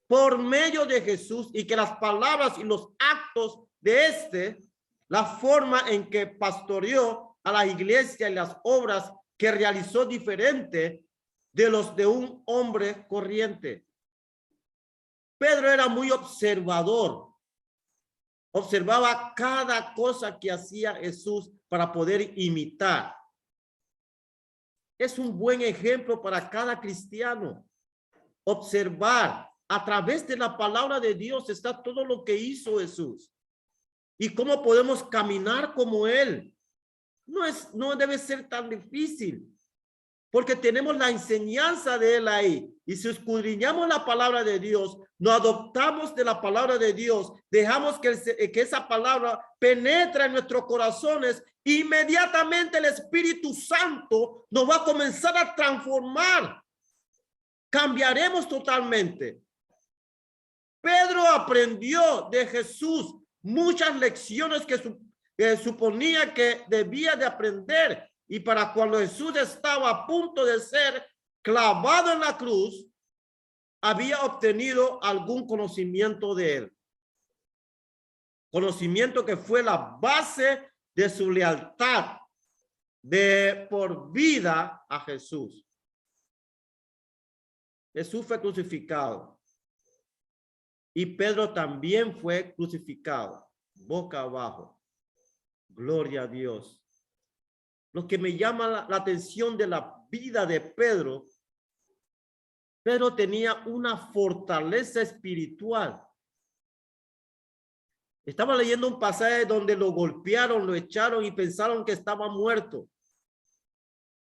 por medio de Jesús y que las palabras y los actos de la forma en que pastoreó a la iglesia y las obras que realizó diferente de los de un hombre corriente. Pedro era muy observador. Observaba cada cosa que hacía Jesús para poder imitar. Es un buen ejemplo para cada cristiano. Observar a través de la palabra de Dios está todo lo que hizo Jesús. Y cómo podemos caminar como Él. No debe ser tan difícil. Porque tenemos la enseñanza de Él ahí. Y si escudriñamos la palabra de Dios, nos adoptamos de la palabra de Dios, dejamos que esa palabra penetre en nuestros corazones, inmediatamente el Espíritu Santo nos va a comenzar a transformar. Cambiaremos totalmente. Pedro aprendió de Jesús muchas lecciones que suponía que debía de aprender. Y para cuando Jesús estaba a punto de ser clavado en la cruz, había obtenido algún conocimiento de él. Conocimiento que fue la base de su lealtad de por vida a Jesús. Jesús fue crucificado. Y Pedro también fue crucificado, boca abajo. Gloria a Dios. Lo que me llama la atención de la vida de Pedro, Pedro tenía una fortaleza espiritual. Estaba leyendo un pasaje donde lo golpearon, lo echaron y pensaron que estaba muerto.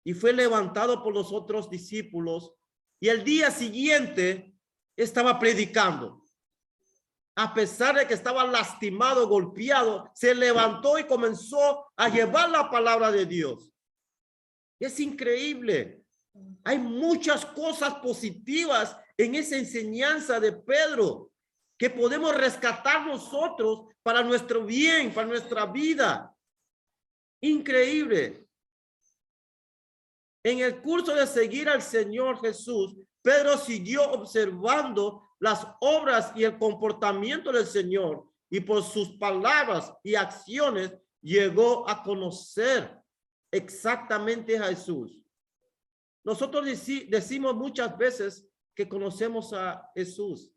Y fue levantado por los otros discípulos. Y el día siguiente estaba predicando. A pesar de que estaba lastimado, golpeado, se levantó y comenzó a llevar la palabra de Dios. Es increíble. Hay muchas cosas positivas en esa enseñanza de Pedro que podemos rescatar nosotros para nuestro bien, para nuestra vida. Increíble. En el curso de seguir al Señor Jesús, Pedro siguió observando las obras y el comportamiento del Señor, y por sus palabras y acciones llegó a conocer exactamente a Jesús. Nosotros decimos muchas veces que conocemos a Jesús,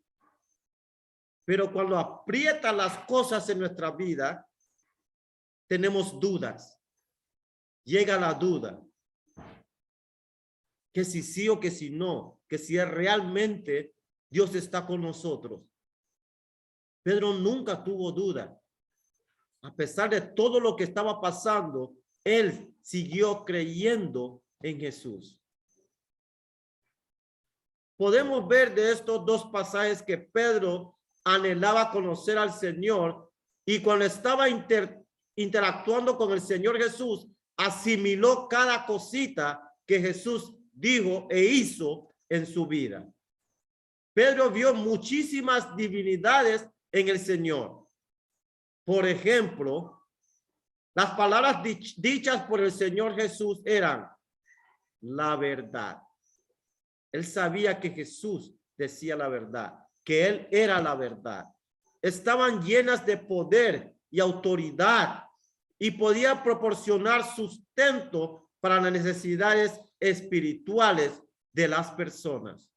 pero cuando aprieta las cosas en nuestra vida, tenemos dudas. Llega la duda. Que si sí o que si no, que si realmente Dios está con nosotros. Pedro nunca tuvo duda. A pesar de todo lo que estaba pasando, él siguió creyendo en Jesús. Podemos ver de estos dos pasajes que Pedro anhelaba conocer al Señor, y cuando estaba interactuando con el Señor Jesús, asimiló cada cosita que Jesús dijo e hizo en su vida. Pedro vio muchísimas divinidades en el Señor. Por ejemplo, las palabras dichas por el Señor Jesús eran la verdad. Él sabía que Jesús decía la verdad, que Él era la verdad. Estaban llenas de poder y autoridad y podía proporcionar sustento para las necesidades espirituales de las personas.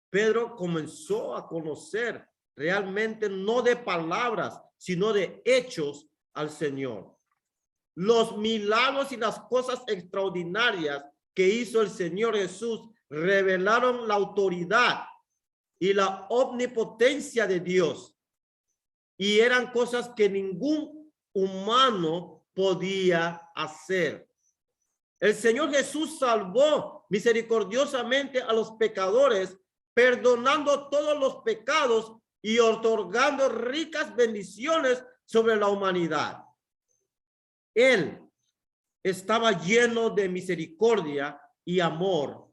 Pedro comenzó a conocer realmente no de palabras, sino de hechos al Señor. Los milagros y las cosas extraordinarias que hizo el Señor Jesús revelaron la autoridad y la omnipotencia de Dios. Y eran cosas que ningún humano podía hacer. El Señor Jesús salvó misericordiosamente a los pecadores, perdonando todos los pecados y otorgando ricas bendiciones sobre la humanidad. Él estaba lleno de misericordia y amor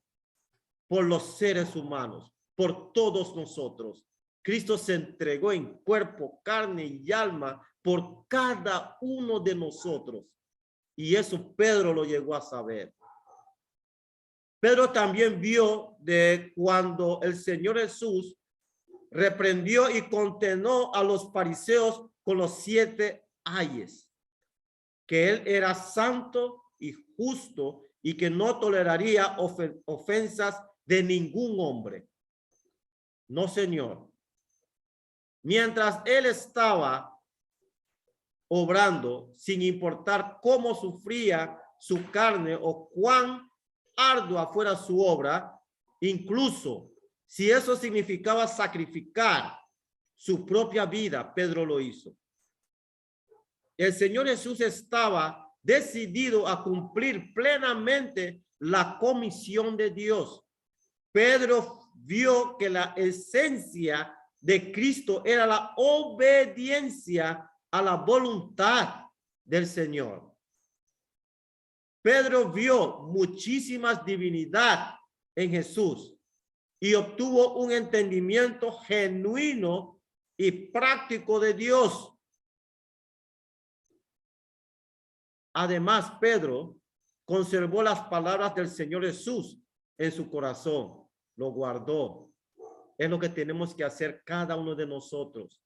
por los seres humanos, por todos nosotros. Cristo se entregó en cuerpo, carne y alma por cada uno de nosotros. Y eso Pedro lo llegó a saber. Pedro también vio de cuando el Señor Jesús reprendió y condenó a los fariseos con los 7 ayes, que él era santo y justo y que no toleraría ofensas de ningún hombre. No, Señor. mientras él estaba obrando, sin importar cómo sufría su carne o cuán ardua fuera su obra, incluso si eso significaba sacrificar su propia vida, Pedro lo hizo. El Señor Jesús estaba decidido a cumplir plenamente la comisión de Dios. Pedro vio que la esencia de Cristo era la obediencia a la voluntad del Señor. Pedro vio muchísimas divinidades en Jesús y obtuvo un entendimiento genuino y práctico de Dios. Además, Pedro conservó las palabras del Señor Jesús en su corazón, lo guardó. Es lo que tenemos que hacer cada uno de nosotros.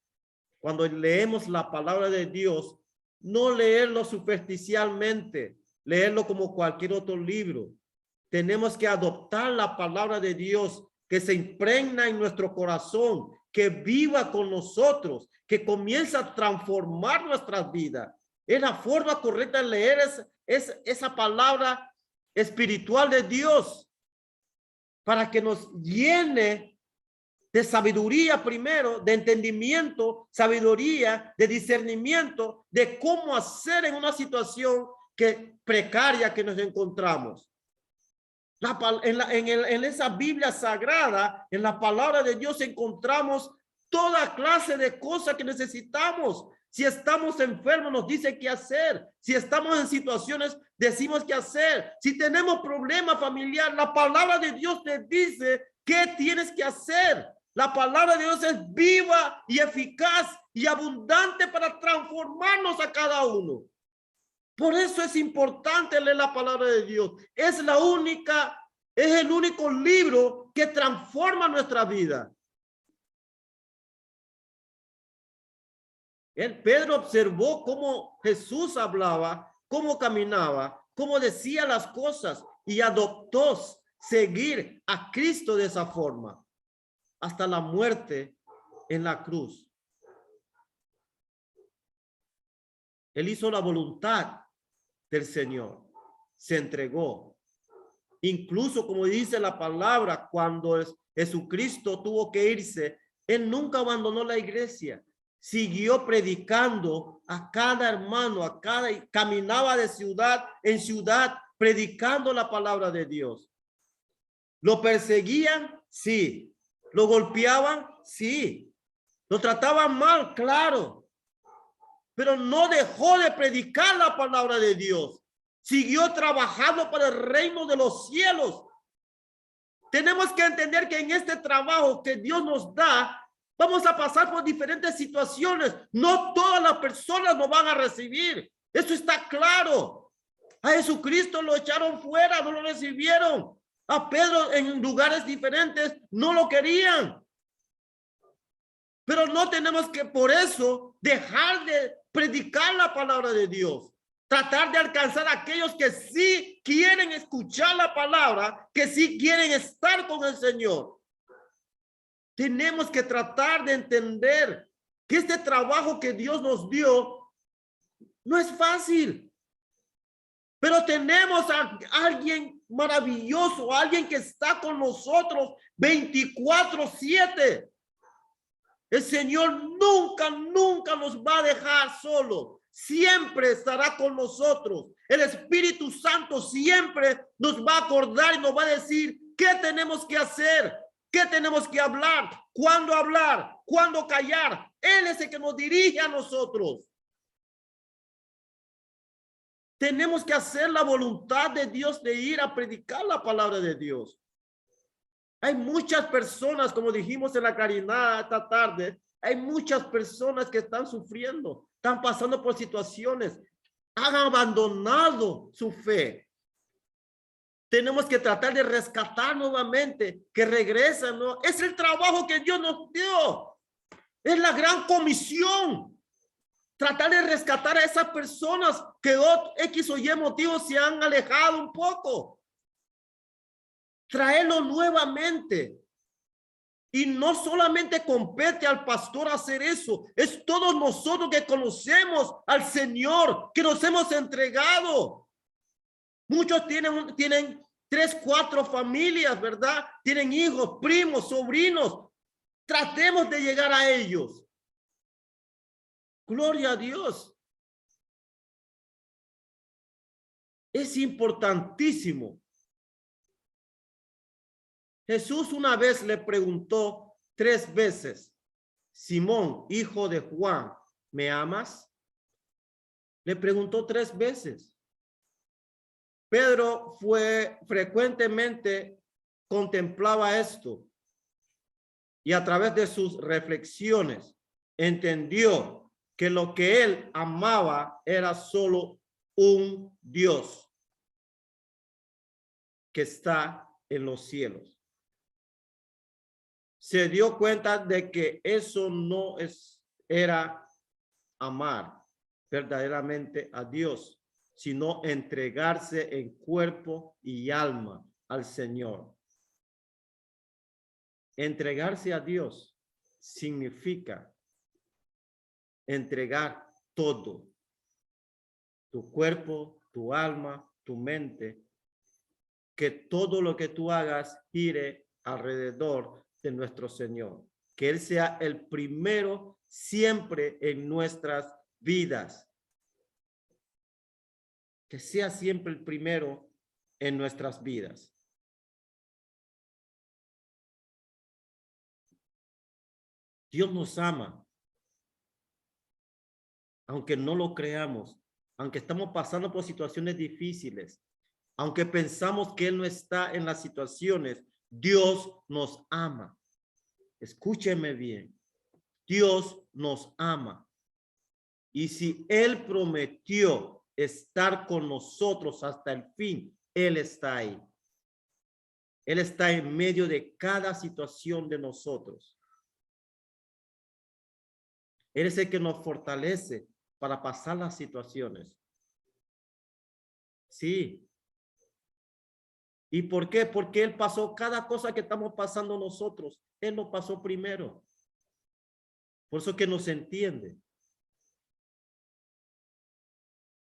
Cuando leemos la palabra de Dios, no leerlo superficialmente, leerlo como cualquier otro libro. Tenemos que adoptar la palabra de Dios que se impregna en nuestro corazón, que viva con nosotros, que comienza a transformar nuestras vidas. Es la forma correcta de leer esa palabra espiritual de Dios para que nos llene de sabiduría primero, de entendimiento, sabiduría, de discernimiento, de cómo hacer en una situación precaria que nos encontramos. En esa Biblia sagrada, en la palabra de Dios encontramos toda clase de cosas que necesitamos. Si estamos enfermos, nos dice qué hacer. Si estamos en situaciones, decimos qué hacer. Si tenemos problema familiar, la palabra de Dios te dice qué tienes que hacer. La palabra de Dios es viva y eficaz y abundante para transformarnos a cada uno. Por eso es importante leer la palabra de Dios. Es el único libro que transforma nuestra vida. Pedro observó cómo Jesús hablaba, cómo caminaba, cómo decía las cosas y adoptó seguir a Cristo de esa forma hasta la muerte en la cruz. Él hizo la voluntad del Señor, se entregó. Incluso como dice la palabra, cuando Jesucristo tuvo que irse, él nunca abandonó la iglesia. Siguió predicando a cada hermano, caminaba de ciudad en ciudad, predicando la palabra de Dios. ¿Lo perseguían? Sí. ¿Lo golpeaban? Sí. ¿Lo trataban mal? Claro. Pero no dejó de predicar la palabra de Dios. Siguió trabajando para el reino de los cielos. Tenemos que entender que en este trabajo que Dios nos da, vamos a pasar por diferentes situaciones. No todas las personas nos van a recibir. Eso está claro. A Jesucristo lo echaron fuera, no lo recibieron. A Pedro en lugares diferentes no lo querían. Pero no tenemos que por eso dejar de predicar la palabra de Dios. Tratar de alcanzar a aquellos que sí quieren escuchar la palabra, que sí quieren estar con el Señor. Tenemos que tratar de entender que este trabajo que Dios nos dio no es fácil. Pero tenemos a alguien maravilloso, alguien que está con nosotros 24/7. El Señor nunca nos va a dejar solo. Siempre estará con nosotros. El Espíritu Santo siempre nos va a acordar y nos va a decir qué tenemos que hacer, qué tenemos que hablar, cuándo callar. Él es el que nos dirige a nosotros. Tenemos que hacer la voluntad de Dios de ir a predicar la palabra de Dios. Hay muchas personas, como dijimos en la caridad esta tarde, hay muchas personas que están sufriendo, están pasando por situaciones, han abandonado su fe. Tenemos que tratar de rescatar nuevamente, que regresen, ¿no? Es el trabajo que Dios nos dio. Es la gran comisión. Tratar de rescatar a esas personas que X o Y motivos se han alejado un poco. Traerlo nuevamente Y no solamente compete al pastor hacer eso, es todos nosotros que conocemos al Señor, que nos hemos entregado. Muchos tienen 3, 4 familias, ¿verdad? Tienen hijos, primos, sobrinos. Tratemos de llegar a ellos. Gloria a Dios. Es importantísimo. Jesús una vez le preguntó 3 veces, Simón, hijo de Juan, ¿me amas? Le preguntó 3 veces. Pedro frecuentemente contemplaba esto y a través de sus reflexiones entendió que lo que él amaba era solo un Dios que está en los cielos. Se dio cuenta de que eso no era amar verdaderamente a Dios, sino entregarse en cuerpo y alma al Señor. Entregarse a Dios significa entregar todo, tu cuerpo, tu alma, tu mente, que todo lo que tú hagas gire alrededor de nuestro Señor, que Él sea el primero siempre en nuestras vidas, que sea siempre el primero en nuestras vidas. Dios nos ama, aunque no lo creamos, aunque estamos pasando por situaciones difíciles, aunque pensamos que Él no está en las situaciones, Dios nos ama. Escúcheme bien, Dios nos ama. Y si Él prometió estar con nosotros hasta el fin, Él está ahí. Él está en medio de cada situación de nosotros. Él es el que nos fortalece para pasar las situaciones. Sí. ¿Y por qué? Porque Él pasó cada cosa que estamos pasando nosotros. Él lo pasó primero. Por eso que nos entiende.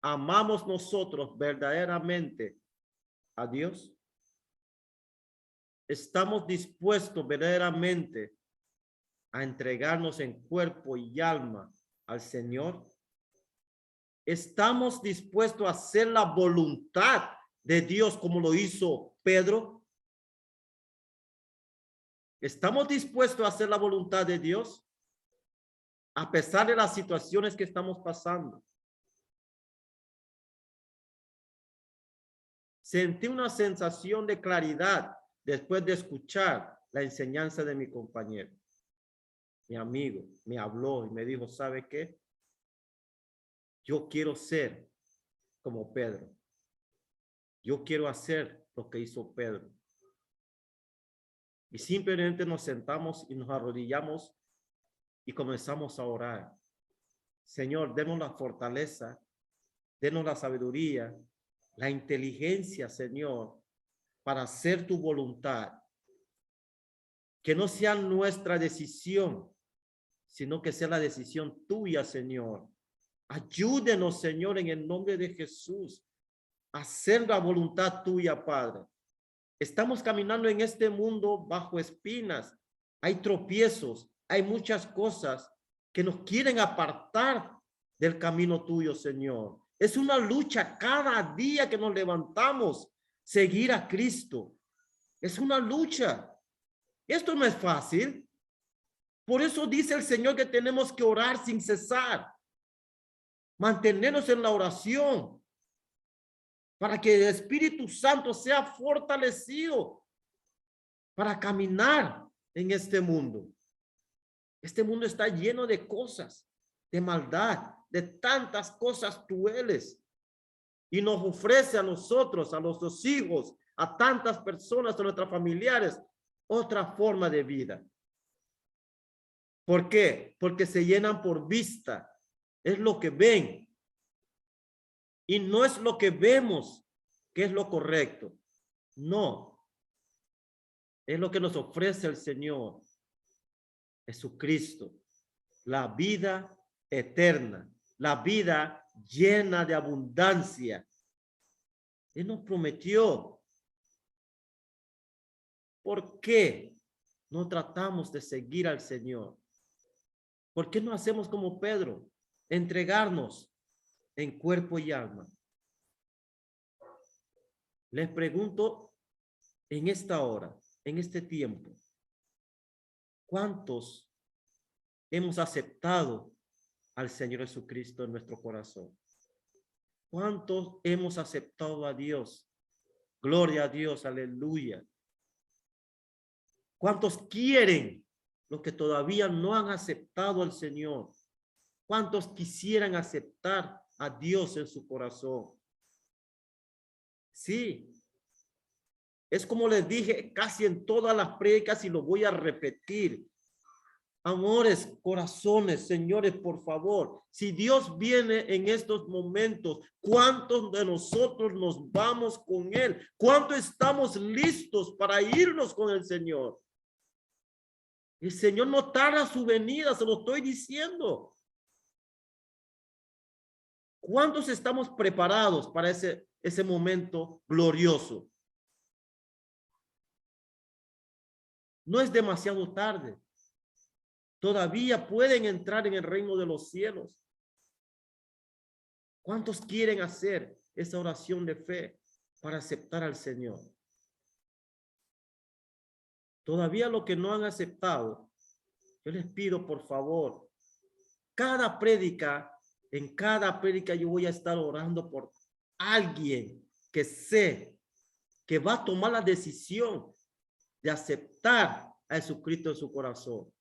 ¿Amamos nosotros verdaderamente a Dios? ¿Estamos dispuestos verdaderamente a entregarnos en cuerpo y alma al Señor? ¿Estamos dispuestos a hacer la voluntad de Dios como lo hizo Pedro? ¿Estamos dispuestos a hacer la voluntad de Dios a pesar de las situaciones que estamos pasando? Sentí una sensación de claridad después de escuchar la enseñanza de mi compañero. Mi amigo me habló y me dijo, ¿sabe qué? Yo quiero ser como Pedro. Yo quiero hacer lo que hizo Pedro. Y simplemente nos sentamos y nos arrodillamos y comenzamos a orar. Señor, denos la fortaleza, denos la sabiduría, la inteligencia, Señor, para hacer tu voluntad. Que no sea nuestra decisión, sino que sea la decisión tuya, Señor. Ayúdenos, Señor, en el nombre de Jesús, a hacer la voluntad tuya, Padre. Estamos caminando en este mundo bajo espinas. Hay tropiezos, hay muchas cosas que nos quieren apartar del camino tuyo, Señor. Es una lucha cada día que nos levantamos, seguir a Cristo. Es una lucha. Esto no es fácil. Por eso dice el Señor que tenemos que orar sin cesar. Mantenernos en la oración para que el Espíritu Santo sea fortalecido para caminar en este mundo. Este mundo está lleno de cosas, de maldad, de tantas cosas crueles. Y nos ofrece a nosotros, a nuestros hijos, a tantas personas, a nuestros familiares, otra forma de vida. ¿Por qué? Porque se llenan por vista. Es lo que ven. Y no es lo que vemos que es lo correcto. No. Es lo que nos ofrece el Señor. Jesucristo, la vida eterna, la vida llena de abundancia. Él nos prometió. ¿Por qué no tratamos de seguir al Señor? ¿Por qué no hacemos como Pedro? Entregarnos en cuerpo y alma. Les pregunto en esta hora, en este tiempo, ¿cuántos hemos aceptado al Señor Jesucristo en nuestro corazón? ¿Cuántos hemos aceptado a Dios? Gloria a Dios, aleluya. ¿Cuántos quieren los que todavía no han aceptado al Señor? ¿Cuántos quisieran aceptar a Dios en su corazón? Sí. Es como les dije casi en todas las predicas y lo voy a repetir. Amores, corazones, señores, por favor, si Dios viene en estos momentos, ¿cuántos de nosotros nos vamos con Él? ¿Cuántos estamos listos para irnos con el Señor? El Señor no tarda su venida, se lo estoy diciendo. ¿Cuántos estamos preparados para ese momento glorioso? No es demasiado tarde. Todavía pueden entrar en el reino de los cielos. ¿Cuántos quieren hacer esa oración de fe para aceptar al Señor? Todavía los que no han aceptado, yo les pido por favor, en cada prédica yo voy a estar orando por alguien que sé que va a tomar la decisión de aceptar a Jesucristo en su corazón.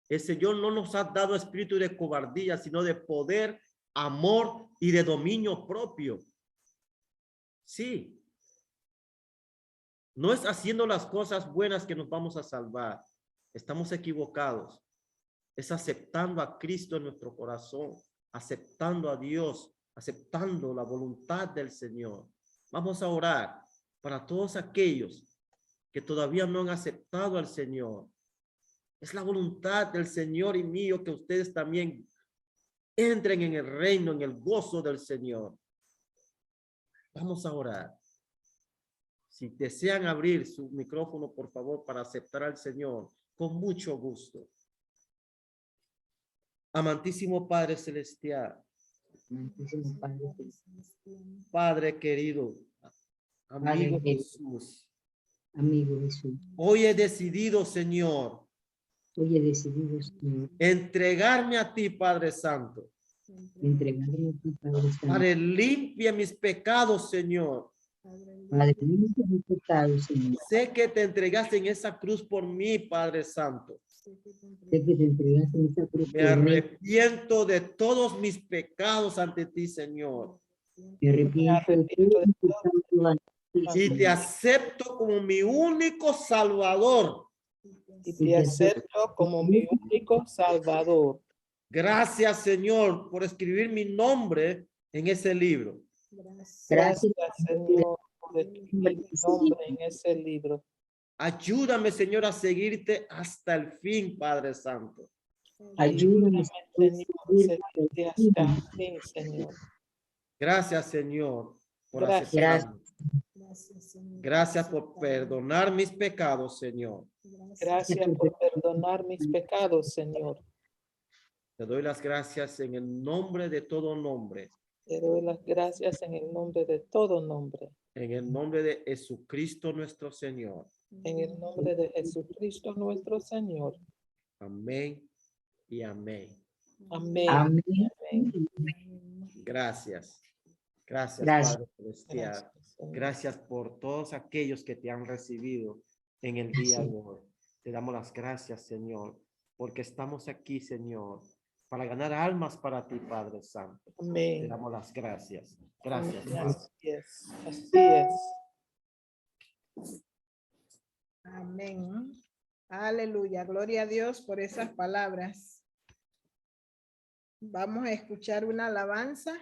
El Señor no nos ha dado espíritu de cobardía, sino de poder, amor y de dominio propio. Sí. No es haciendo las cosas buenas que nos vamos a salvar. Estamos equivocados. Es aceptando a Cristo en nuestro corazón, aceptando a Dios, aceptando la voluntad del Señor. Vamos a orar para todos aquellos que todavía no han aceptado al Señor. Es la voluntad del Señor y mío que ustedes también entren en el reino, en el gozo del Señor. Vamos a orar. Si desean abrir su micrófono, por favor, para aceptar al Señor, con mucho gusto. Amantísimo Padre Celestial, Padre querido, amigo Jesús, hoy he decidido, Señor, entregarme a ti, Padre Santo, para que limpie mis pecados, Señor. Sé que te entregaste en esa cruz por mí, Padre Santo. Me arrepiento de todos mis pecados ante ti, Señor. Y te acepto como mi único Salvador. Y te acepto como mi único Salvador. Gracias, Señor, por escribir mi nombre en ese libro. Gracias, Señor, por escribir mi nombre en ese libro. Ayúdame, Señor, a seguirte hasta el fin, Padre Santo. Ayúdame, Señor, a seguirte hasta el fin, Señor. Gracias, Señor, por Gracias. aceptarme. Gracias por perdonar mis pecados, Señor. Gracias por perdonar mis pecados, Señor. Te doy las gracias en el nombre de todo nombre. Te doy las gracias en el nombre de todo nombre. En el nombre de Jesucristo nuestro Señor. En el nombre de Jesucristo nuestro Señor. Amén y amén. Amén. Amén. Gracias. Gracias, Gracias. Padre Celestial. Gracias, Señor. Gracias por todos aquellos que te han recibido en el día de hoy. Te damos las gracias, Señor, porque estamos aquí, Señor, para ganar almas para ti, Padre Santo. Te Amén. damos las gracias. Gracias, Amén. Padre. Así es. Así es. Amén. Aleluya. Gloria a Dios por esas palabras. Vamos a escuchar una alabanza.